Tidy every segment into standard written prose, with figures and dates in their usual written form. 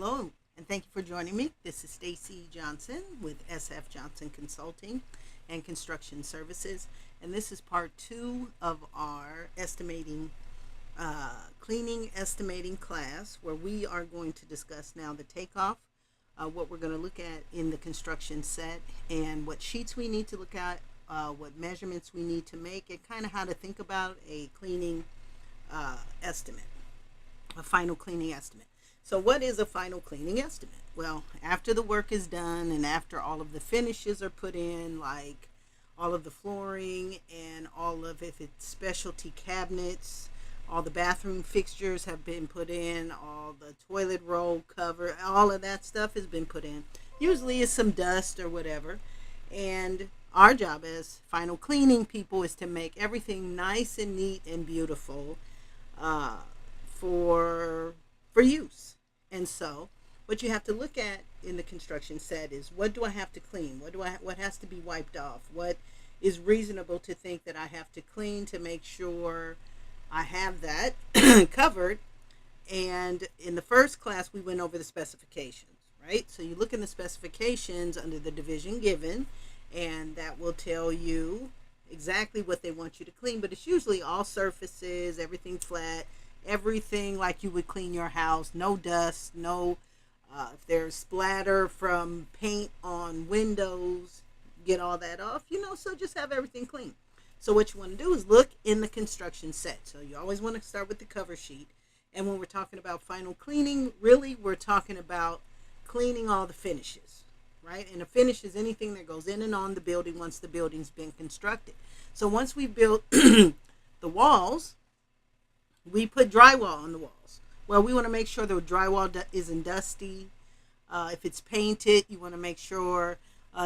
Hello, and thank you for joining me. This is Stacy Johnson with SF Johnson Consulting and Construction Services, and this is part 2 of our cleaning estimating class, where we are going to discuss now the takeoff, what we're going to look at in the construction set, and what sheets we need to look at, what measurements we need to make, and kind of how to think about a cleaning estimate, a final cleaning estimate. So what is a final cleaning estimate? Well, after the work is done and after all of the finishes are put in, like all of the flooring and all of, if it's specialty cabinets, all the bathroom fixtures have been put in, all the toilet roll cover, all of that stuff has been put in. Usually it's some dust or whatever. And our job as final cleaning people is to make everything nice and neat and beautiful for use. And so what you have to look at in the construction set is, what do I have to clean? What has to be wiped off? What is reasonable to think that I have to clean to make sure I have that covered? And in the first class, we went over the specifications, right? So you look in the specifications under the division given, and that will tell you exactly what they want you to clean. But it's usually all surfaces, everything flat, everything like you would clean your house, no dust, no if there's splatter from paint on windows, get all that off, so just have everything clean. So what you want to do is look in the construction set. So you always want to start with the cover sheet. And when we're talking about final cleaning, really we're talking about cleaning all the finishes, right? And a finish is anything that goes in and on the building once the building's been constructed. So once we built the walls, we put drywall on the walls. Well, we want to make sure the drywall isn't dusty. If it's painted, you want to make sure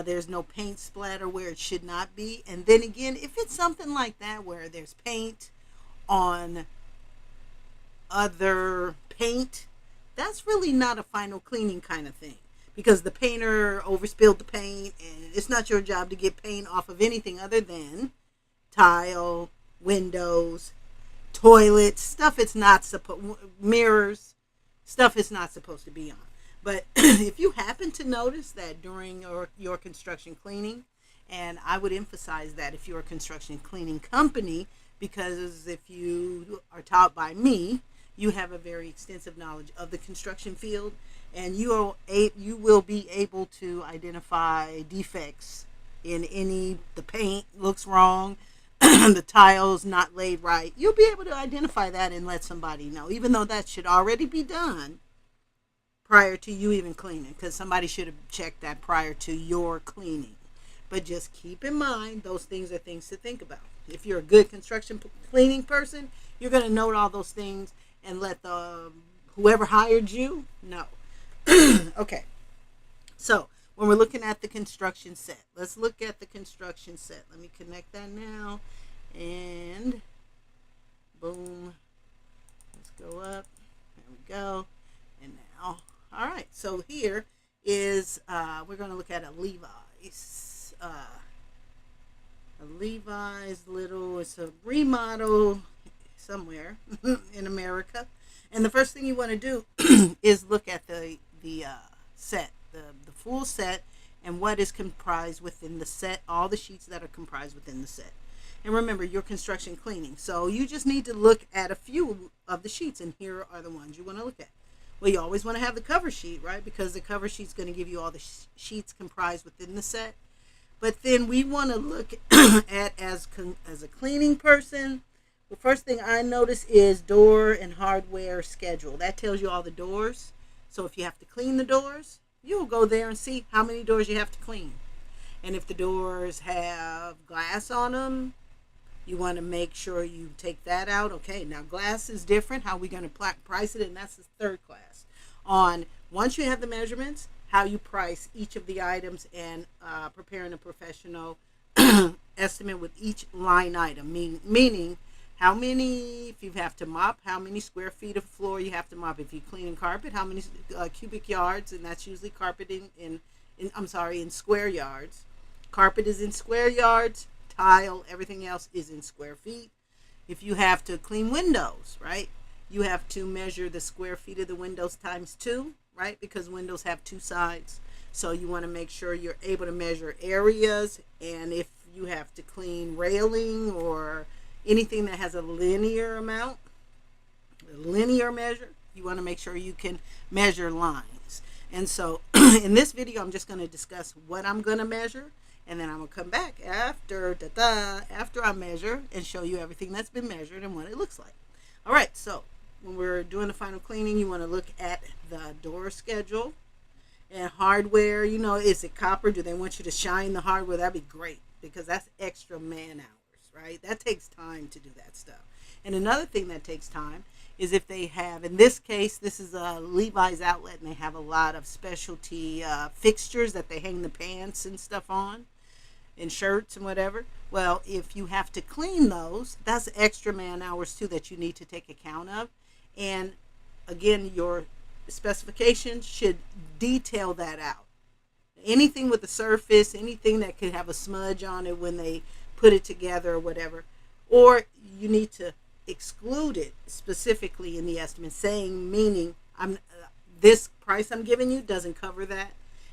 there's no paint splatter where it should not be. And then again, if it's something like that where there's paint on other paint, that's really not a final cleaning kind of thing, because the painter overspilled the paint, and it's not your job to get paint off of anything other than tile, windows, toilets, stuff it's not supposed, mirrors, stuff it's not supposed to be on. But if you happen to notice that during your construction cleaning, and I would emphasize that if you're a construction cleaning company, because if you are taught by me, you have a very extensive knowledge of the construction field, and you will be able to identify defects in the paint looks wrong, the tiles not laid right. You'll be able to identify that and let somebody know, even though that should already be done prior to you even cleaning, because somebody should have checked that prior to your cleaning. But just keep in mind, those things are things to think about. If you're a good construction cleaning person, you're going to note all those things and let whoever hired you know. Okay, so when we're looking at the construction set, let's look at the construction set. Let me connect that now, and boom, let's go up. There we go. And now, all right, so here is we're going to look at a Levi's it's a remodel somewhere in America. And the first thing you want to do is look at the set, the full set, and what is comprised within the set, all the sheets that are comprised within the set. And remember, you're construction cleaning, so you just need to look at a few of the sheets, and here are the ones you want to look at. Well, you always want to have the cover sheet, right? Because the cover sheet's going to give you all the sheets comprised within the set. But then we want to look at, as a cleaning person, the first thing I notice is door and hardware schedule. That tells you all the doors. So if you have to clean the doors, you'll go there and see how many doors you have to clean. And if the doors have glass on them, you want to make sure you take that out. Okay, now glass is different. How are we going to price it? And that's the third class. Once you have the measurements, how you price each of the items, and preparing a professional estimate with each line item. Meaning, how many, if you have to mop, how many square feet of floor you have to mop. If you clean and carpet, how many cubic yards, and that's usually carpeting in square yards. Carpet is in square yards, tile, everything else is in square feet. If you have to clean windows, right, you have to measure the square feet of the windows times 2, right? Because windows have two sides. So you want to make sure you're able to measure areas, and if you have to clean railing or anything that has a linear amount, a linear measure, you want to make sure you can measure lines. And so in this video, I'm just going to discuss what I'm going to measure, and then I'm going to come back after I measure and show you everything that's been measured and what it looks like. All right, so when we're doing the final cleaning, you want to look at the door schedule and hardware. You know, is it copper? Do they want you to shine the hardware? That'd be great, because that's extra man hours, right? That takes time to do that stuff. And another thing that takes time is if they have, in this case, this is a Levi's outlet, and they have a lot of specialty fixtures that they hang the pants and stuff on, and shirts and whatever. Well, if you have to clean those, that's extra man hours too that you need to take account of. And again, your specifications should detail that out. Anything with the surface, anything that could have a smudge on it when they put it together or whatever, or you need to exclude it specifically in the estimate, saying, meaning, this price I'm giving you doesn't cover that.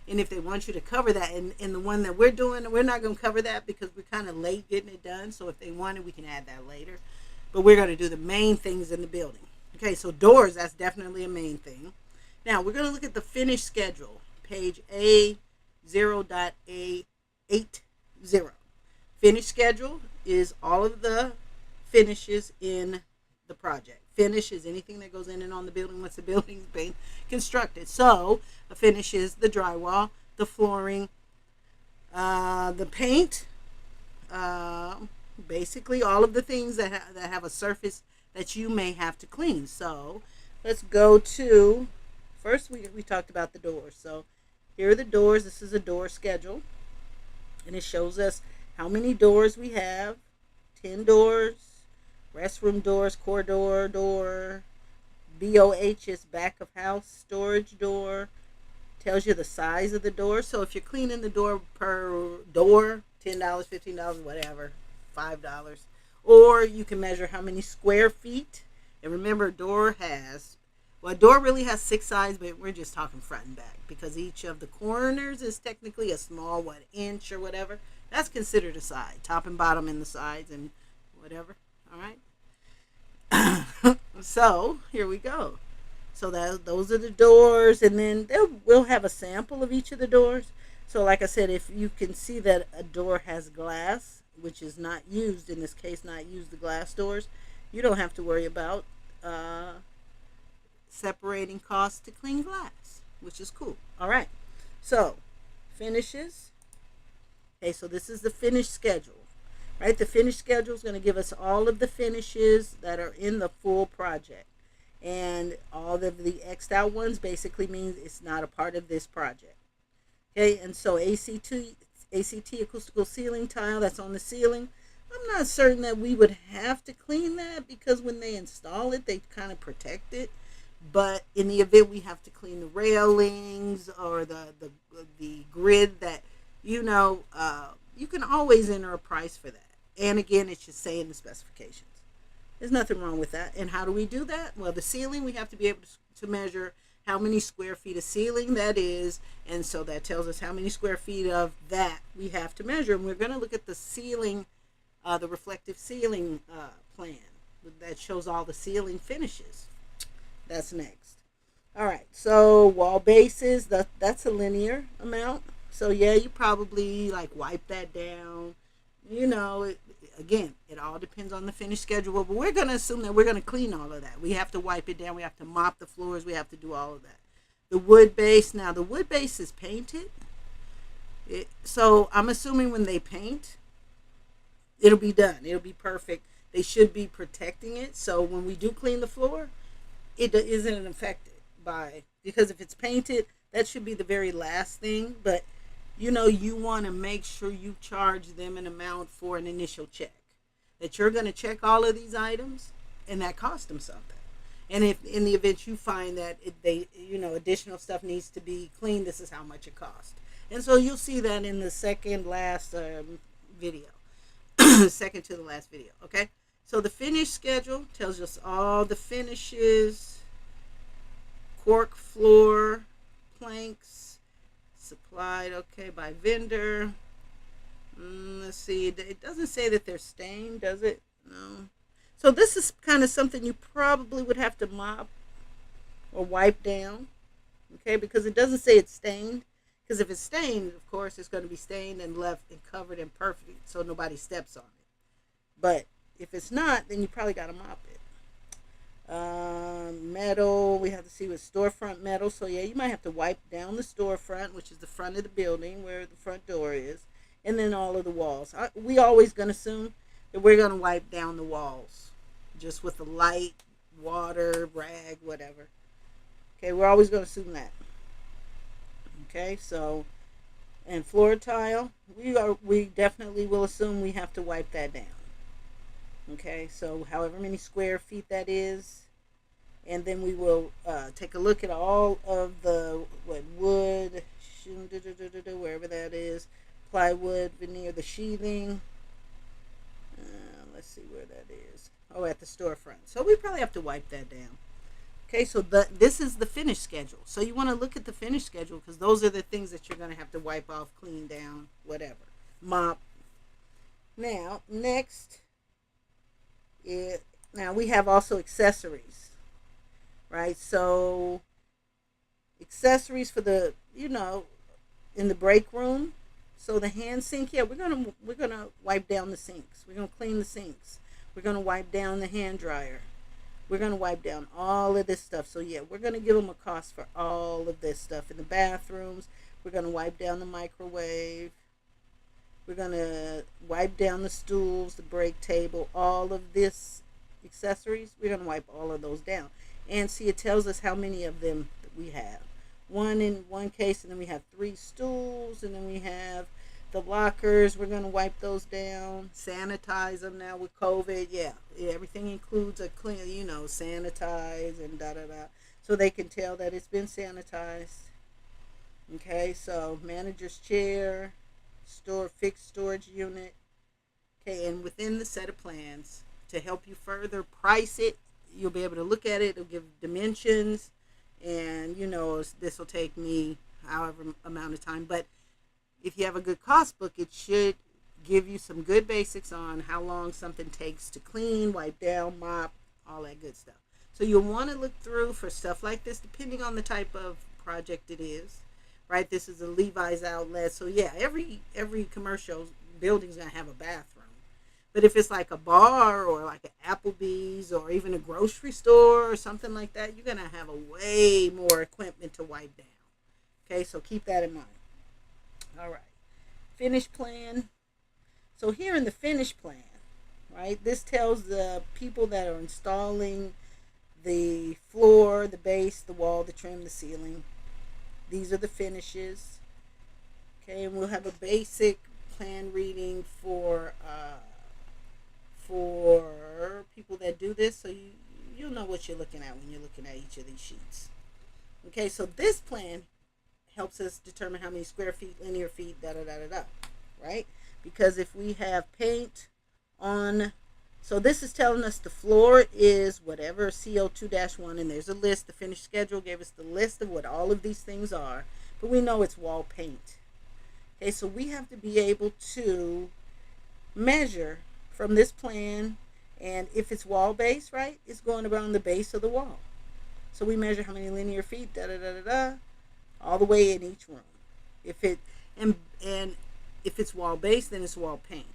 And if they want you to cover that, and in the one that we're doing, we're not going to cover that because we're kind of late getting it done. So if they want it, we can add that later. But we're going to do the main things in the building. Okay, so doors, that's definitely a main thing. Now, we're going to look at the finish schedule, page A0.A80. Finish schedule is all of the finishes in the project. Finish is anything that goes in and on the building once the building's been constructed. So a finish is the drywall, the flooring, the paint, basically all of the things that have a surface that you may have to clean. So let's go to, first we talked about the doors. So here are the doors. This is a door schedule, and it shows us how many doors we have. 10 doors. Restroom doors, corridor door, BOH is back of house storage door. Tells you the size of the door. So if you're cleaning the door per door, $10, $15, whatever, $5. Or you can measure how many square feet. And remember, a door really has 6 sides, but we're just talking front and back, because each of the corners is technically a small, inch or whatever. That's considered a side. Top and bottom and the sides and whatever. All right. So here we go. So those are the doors, and then we'll have a sample of each of the doors. So like I said, if you can see that a door has glass, which is not used in this case, not used, the glass doors, you don't have to worry about separating costs to clean glass, which is cool. All right. So finishes. Okay, so this is the finish schedule. Right, the finish schedule is going to give us all of the finishes that are in the full project, and all of the X'd out ones basically means it's not a part of this project. Okay, and so ACT acoustical ceiling tile, that's on the ceiling. I'm not certain that we would have to clean that, because when they install it, they kind of protect it. But in the event we have to clean the railings or the grid, that you can always enter a price for that. And again, it should say in the specifications. There's nothing wrong with that. And how do we do that? Well, the ceiling, we have to be able to measure how many square feet of ceiling that is. And so that tells us how many square feet of that we have to measure. And we're going to look at the ceiling, the reflective ceiling plan that shows all the ceiling finishes. That's next. All right, so wall bases, that's a linear amount. So yeah, you probably wipe that down. Again, it all depends on the finish schedule, but we're going to assume that we're going to clean all of that. We have to wipe it down. We have to mop the floors. We have to do all of that. The wood base, now the wood base is painted. So I'm assuming when they paint, it'll be done. It'll be perfect. They should be protecting it. So when we do clean the floor, it isn't affected because if it's painted, that should be the very last thing. But you want to make sure you charge them an amount for an initial check, that you're going to check all of these items, and that cost them something. And if in the event you find that additional stuff needs to be cleaned, this is how much it costs. And so you'll see that in the second last video, second to the last video. Okay. So the finish schedule tells us all the finishes, cork floor, planks supplied, okay, by vendor. Let's see. It doesn't say that they're stained, does it? No. So this is kind of something you probably would have to mop or wipe down, okay, because it doesn't say it's stained. Because if it's stained, of course, it's going to be stained and left and covered and perfect, so nobody steps on it. But if it's not, then you probably got to mop it. Metal, we have to see with storefront metal. So yeah, you might have to wipe down the storefront, which is the front of the building where the front door is, and then all of the walls. We always going to assume that we're going to wipe down the walls just with a light water rag, whatever. Okay, we're always going to assume that. Okay, so, and floor tile, we definitely will assume we have to wipe that down. Okay, so however many square feet that is, and then we will take a look at all of the wood, wherever that is, plywood, veneer, the sheathing. Let's see where that is. Oh, at the storefront. So we probably have to wipe that down. Okay, so this is the finish schedule. So you want to look at the finish schedule because those are the things that you're going to have to wipe off, clean down, whatever. Mop. Now, next, now we have also accessories, right? So accessories for the, in the break room. So the hand sink, yeah, we're gonna wipe down the sinks. We're gonna clean the sinks. We're gonna wipe down the hand dryer. We're going to wipe down all of this stuff. So, yeah, we're going to give them a cost for all of this stuff. In the bathrooms, we're going to wipe down the microwave. We're going to wipe down the stools, the break table, all of this accessories. We're going to wipe all of those down. And see, it tells us how many of them we have. One in one case, and then we have 3 stools, and then we have the lockers. We're going to wipe those down, sanitize them now with COVID. Yeah, everything includes a clean, sanitize and da-da-da, so they can tell that it's been sanitized. Okay, so manager's chair, fixed storage unit. Okay, and within the set of plans, to help you further price it, you'll be able to look at it. It'll give dimensions, and this will take me however amount of time, but if you have a good cost book, it should give you some good basics on how long something takes to clean, wipe down, mop, all that good stuff. So you'll want to look through for stuff like this, depending on the type of project it is, right? This is a Levi's outlet. So yeah, every commercial building's going to have a bathroom. But if it's like a bar or like an Applebee's or even a grocery store or something like that, you're going to have a way more equipment to wipe down. Okay, so keep that in mind. All right, finish plan. So here in the finish plan, right, this tells the people that are installing the floor, the base, the wall, the trim, the ceiling. These are the finishes. Okay, and we'll have a basic plan reading for people that do this, so you'll know what you're looking at when you're looking at each of these sheets. Okay, so this plan helps us determine how many square feet, linear feet, right? Because if we have paint on, so this is telling us the floor is whatever CO2-1, and there's a list. The finished schedule gave us the list of what all of these things are, but we know it's wall paint. Okay, so we have to be able to measure from this plan, and if it's wall base, right, it's going around the base of the wall. So we measure how many linear feet, all the way in each room. If it and if it's wall base, then it's wall paint,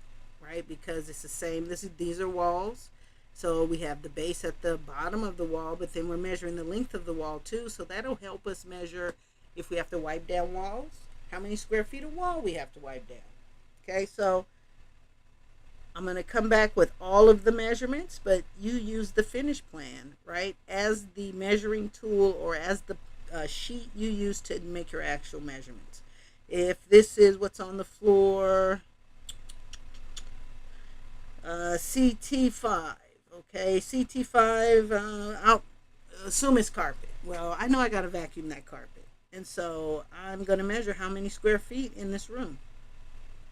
right? Because it's the same. These are walls, so we have the base at the bottom of the wall, but then we're measuring the length of the wall too. So that'll help us measure if we have to wipe down walls, how many square feet of wall we have to wipe down. Okay, so I'm going to come back with all of the measurements, but you use the finish plan, right, as the measuring tool or as the sheet you use to make your actual measurements. If this is what's on the floor, CT5, okay, CT5, I'll assume it's carpet. Well, I know I got to vacuum that carpet, and so I'm going to measure how many square feet in this room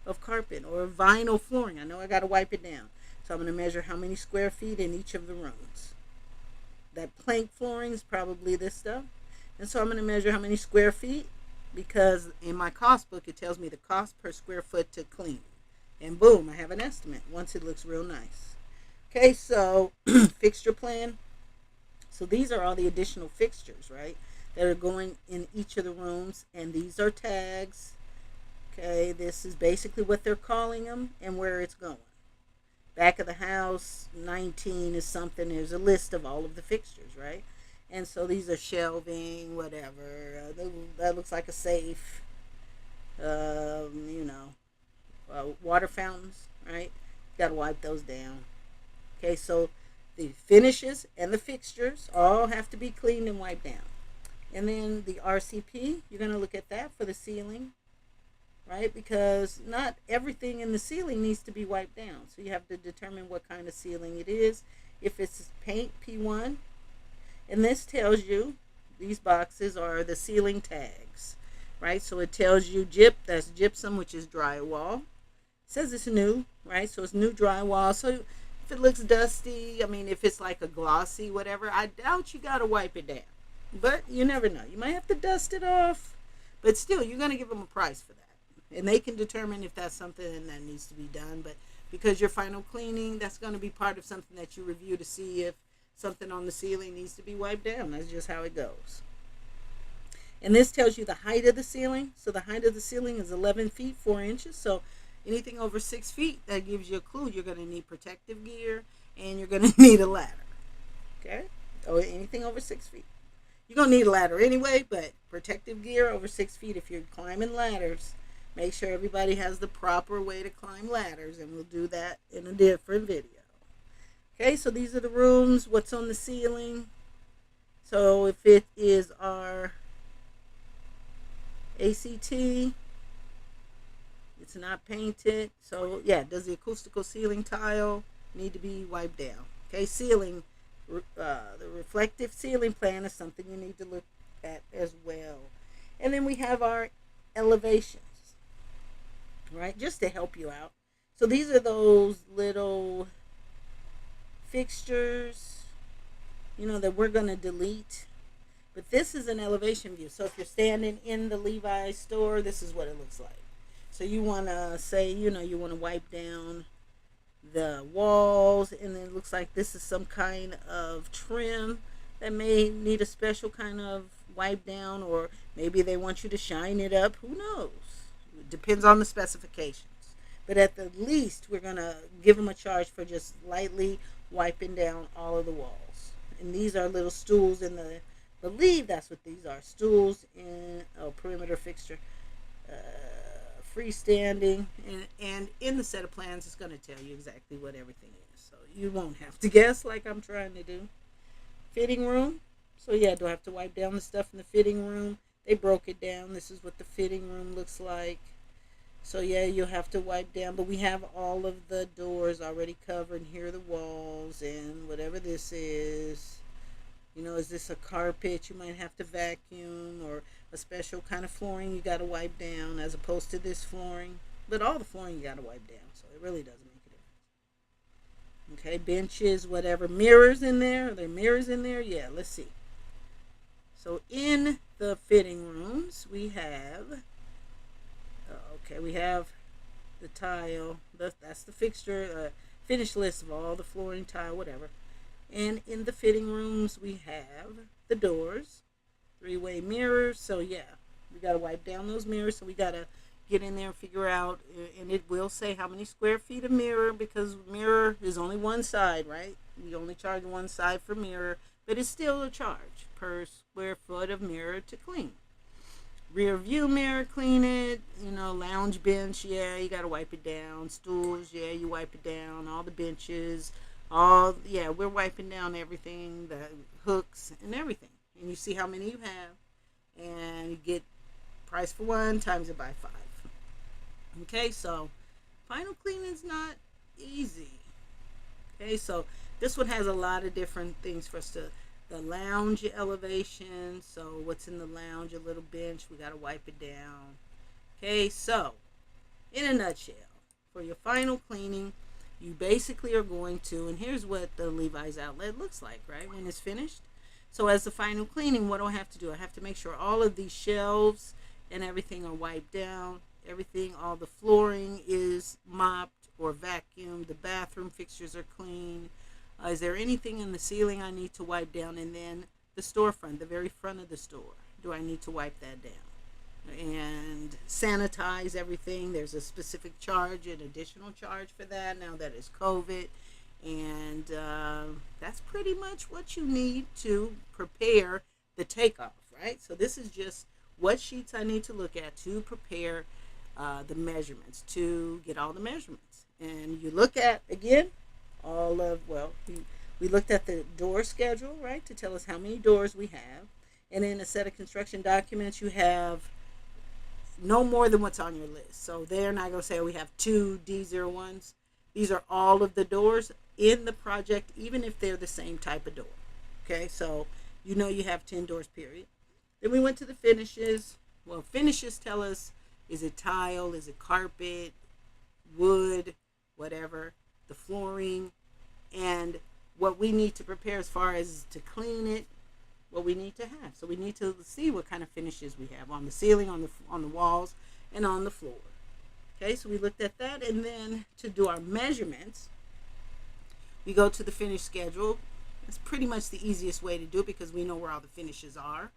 of carpet or vinyl flooring. I know I got to wipe it down, so I'm going to measure how many square feet in each of the rooms. That plank flooring is probably this stuff. And so I'm going to measure how many square feet, because in my cost book it tells me the cost per square foot to clean. And boom, I have an estimate once it looks real nice. Okay, so fixture plan. So these are all the additional fixtures, right, that are going in each of the rooms. And these are tags. Okay, this is basically what they're calling them and where it's going. Back of the house, 19 is something. There's a list of all of the fixtures, right? And so these are shelving, whatever. That looks like a safe. Water fountains, right? Got to wipe those down. Okay, so the finishes and the fixtures all have to be cleaned and wiped down. And then the RCP, you're going to look at that for the ceiling, right? Because not everything in the ceiling needs to be wiped down. So you have to determine what kind of ceiling it is. If it's paint, P1. And this tells you, these boxes are the ceiling tags, right? So it tells you that's gypsum, which is drywall. It says it's new, right? So it's new drywall. So if it looks dusty, if it's like a glossy, whatever, I doubt you got to wipe it down. But you never know. You might have to dust it off. But still, you're going to give them a price for that. And they can determine if that's something that needs to be done. But because your final cleaning, that's going to be part of something that you review to see if something on the ceiling needs to be wiped down. That's just how it goes. And this tells you the height of the ceiling. So the height of the ceiling is 11 feet, 4 inches. So anything over 6 feet, that gives you a clue. You're going to need protective gear and you're going to need a ladder. Okay? Or anything over 6 feet. You're going to need a ladder anyway, but protective gear over 6 feet. If you're climbing ladders, make sure everybody has the proper way to climb ladders, and we'll do that in a different video. Okay, so these are the rooms, what's on the ceiling. So if it is our ACT, it's not painted. So yeah, does the acoustical ceiling tile need to be wiped down? Okay, ceiling, the reflective ceiling plan is something you need to look at as well. And then we have our elevations, right, just to help you out. So these are those little fixtures, that we're going to delete. But this is an elevation view. So if you're standing in the Levi's store, this is what it looks like. So you want to say, you want to wipe down the walls, and then it looks like this is some kind of trim that may need a special kind of wipe down, or maybe they want you to shine it up. Who knows? It depends on the specifications. But at the least, we're going to give them a charge for just lightly wiping down all of the walls. And these are little stools in the, I believe that's what these are, stools in a perimeter fixture, freestanding. And in the set of plans, it's going to tell you exactly what everything is. So you won't have to guess like I'm trying to do. Fitting room. So yeah, do I have to wipe down the stuff in the fitting room? They broke it down. This is what the fitting room looks like. So yeah, you'll have to wipe down, but we have all of the doors already covered. Here are the walls and whatever this is. Is this a carpet? You might have to vacuum, or a special kind of flooring you got to wipe down as opposed to this flooring. But all the flooring you got to wipe down, so it really doesn't make a difference. Okay, benches, whatever. Mirrors in there? Are there mirrors in there? Yeah, let's see. So in the fitting rooms, we have... we have the tile. That's the fixture, finish list of all the flooring, tile, whatever. And in the fitting rooms, we have the doors, 3-way mirrors. So yeah, we got to wipe down those mirrors. So we got to get in there and figure out, and it will say how many square feet of mirror, because mirror is only one side, right? We only charge one side for mirror, but it's still a charge per square foot of mirror to clean. Rear view mirror, clean it. Lounge bench, yeah, you got to wipe it down. Stools, yeah, you wipe it down. All the benches, we're wiping down everything, the hooks and everything. And you see how many you have, and you get price for one, times it by 5. Okay, so final cleaning is not easy. Okay, so this one has a lot of different things for us to. The lounge elevation, so what's in the lounge, a little bench, we got to wipe it down. Okay, so in a nutshell, for your final cleaning, you basically are going to, and here's what the Levi's outlet looks like, right, when it's finished. So as the final cleaning, what do I have to do? I have to make sure all of these shelves and everything are wiped down. Everything, all the flooring is mopped or vacuumed. The bathroom fixtures are clean. Is there anything in the ceiling I need to wipe down? And then the storefront, the very front of the store, do I need to wipe that down? And sanitize everything. There's a specific charge, an additional charge for that now that it's COVID. And that's pretty much what you need to prepare the takeoff, right? So this is just what sheets I need to look at to prepare the measurements, to get all the measurements. And you look at, again, all of, well, we looked at the door schedule, right, to tell us how many doors we have. And in a set of construction documents, you have no more than what's on your list. So they're not going to say, oh, we have 2 D01s. These are all of the doors in the project, even if they're the same type of door. Okay, so you know you have 10 doors, period. Then we went to the finishes. Well, finishes tell us, is it tile, is it carpet, wood, whatever, the flooring, and what we need to prepare as far as to clean it, what we need to have. So we need to see what kind of finishes we have on the ceiling, on the walls, and on the floor. Okay, so we looked at that, and then to do our measurements, we go to the finish schedule. It's pretty much the easiest way to do it because we know where all the finishes are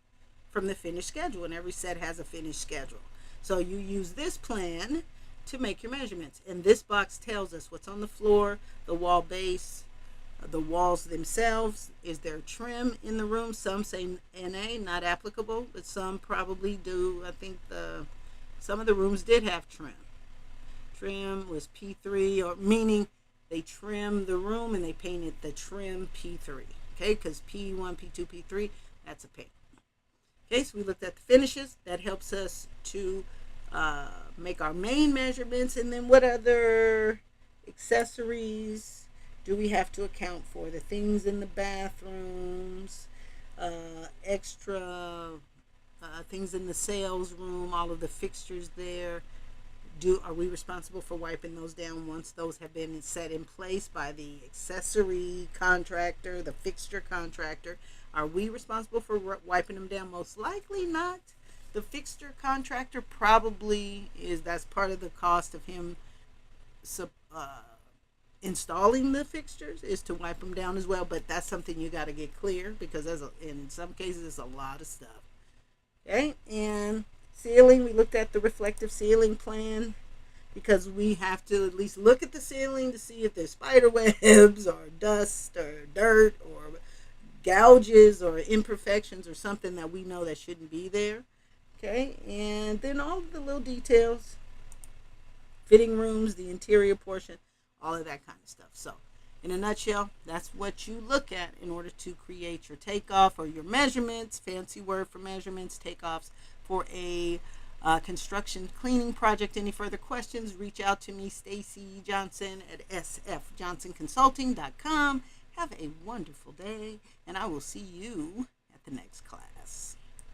from the finish schedule, and every set has a finish schedule. So you use this plan to make your measurements, and this box tells us what's on the floor, the wall base, the walls themselves. Is there trim in the room? Some say NA, not applicable, but some probably do. I think some of the rooms did have trim. Trim was P3, or meaning they trimmed the room and they painted the trim P3. Okay, because P1, P2, P3, that's a paint. Okay, so we looked at the finishes. That helps us to make our main measurements. And then what other accessories do we have to account for? The things in the bathrooms, extra things in the sales room, all of the fixtures there. Are we responsible for wiping those down once those have been set in place by the accessory contractor, the fixture contractor? Are we responsible for wiping them down? Most likely not. The fixture contractor probably is. That's part of the cost of him installing the fixtures, is to wipe them down as well. But that's something you got to get clear, because in some cases it's a lot of stuff. Okay, and ceiling, we looked at the reflective ceiling plan because we have to at least look at the ceiling to see if there's spider webs or dust or dirt or gouges or imperfections or something that we know that shouldn't be there. Okay, and then all of the little details, fitting rooms, the interior portion, all of that kind of stuff. So in a nutshell, that's what you look at in order to create your takeoff or your measurements. Fancy word for measurements, takeoffs for a construction cleaning project. Any further questions, reach out to me, Stacy Johnson at sfjohnsonconsulting.com. Have a wonderful day, and I will see you at the next class.